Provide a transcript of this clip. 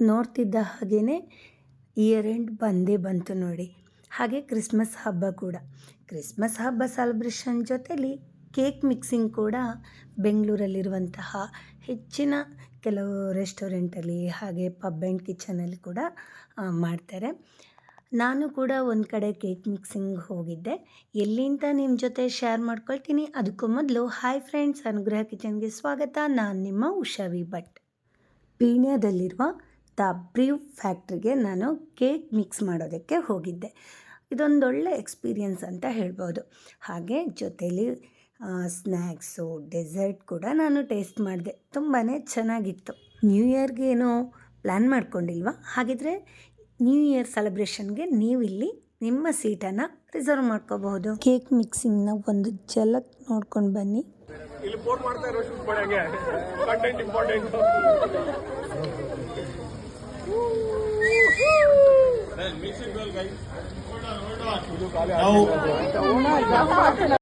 ನೋಡ್ತಿದ್ದ ಹಾಗೇ year end ಬಂದೇ ಬಂತು ನೋಡಿ. ಹಾಗೆ ಕ್ರಿಸ್ಮಸ್ ಹಬ್ಬ ಕೂಡ. ಕ್ರಿಸ್ಮಸ್ ಹಬ್ಬ ಸೆಲೆಬ್ರೇಷನ್ ಜೊತೆಲಿ ಕೇಕ್ ಮಿಕ್ಸಿಂಗ್ ಕೂಡ ಬೆಂಗಳೂರಲ್ಲಿರುವಂತಹ ಹೆಚ್ಚಿನ ಕೆಲವು ರೆಸ್ಟೋರೆಂಟಲ್ಲಿ ಹಾಗೆ ಪಬ್ ಆ್ಯಂಡ್ ಕಿಚನಲ್ಲಿ ಕೂಡ ಮಾಡ್ತಾರೆ. ನಾನು ಕೂಡ ಒಂದು ಕಡೆ ಕೇಕ್ ಮಿಕ್ಸಿಂಗ್ ಹೋಗಿದ್ದೆ. ಎಲ್ಲಿ ಅಂತ ನಿಮ್ಮ ಜೊತೆ ಶೇರ್ ಮಾಡ್ಕೊಳ್ತೀನಿ. ಅದಕ್ಕೂ ಮೊದಲು ಹಾಯ್ ಫ್ರೆಂಡ್ಸ್, ಅನುಗ್ರಹ ಕಿಚನ್ಗೆ ಸ್ವಾಗತ. ನಾನು ನಿಮ್ಮ ಉಷಾ ವಿ ಭಟ್. ಪೀಣ್ಯದಲ್ಲಿರುವ ದ ಬ್ರೀವ್ ಫ್ಯಾಕ್ಟ್ರಿಗೆ ನಾನು ಕೇಕ್ ಮಿಕ್ಸ್ ಮಾಡೋದಕ್ಕೆ ಹೋಗಿದ್ದೆ. ಇದೊಂದೊಳ್ಳೆ ಎಕ್ಸ್ಪೀರಿಯನ್ಸ್ ಅಂತ ಹೇಳ್ಬೋದು. ಹಾಗೆ ಜೊತೇಲಿ ಸ್ನ್ಯಾಕ್ಸು, ಡೆಸರ್ಟ್ ಕೂಡ ನಾನು ಟೇಸ್ಟ್ ಮಾಡಿದೆ. ತುಂಬಾ ಚೆನ್ನಾಗಿತ್ತು. ನ್ಯೂ ಇಯರ್ಗೆ ಏನೋ ಪ್ಲ್ಯಾನ್ ಮಾಡ್ಕೊಂಡಿಲ್ವಾ? ಹಾಗಿದ್ರೆ ನ್ಯೂ ಇಯರ್ ಸೆಲೆಬ್ರೇಷನ್ಗೆ ನೀವಿಲ್ಲಿ ನಿಮ್ಮ ಸೀಟನ್ನು ರಿಸರ್ವ್ ಮಾಡ್ಕೋಬಹುದು. ಕೇಕ್ ಮಿಕ್ಸಿಂಗ್ನ ಒಂದು ಝಲಕ್ ನೋಡ್ಕೊಂಡು ಬನ್ನಿ. ಇಲ್ಲಿ ಫೋನ್ ಮಾಡ್ತಾ ಇರೋ ಶೂಟ್ ಮಾಡಂಗೆ content important. Mixing well guys.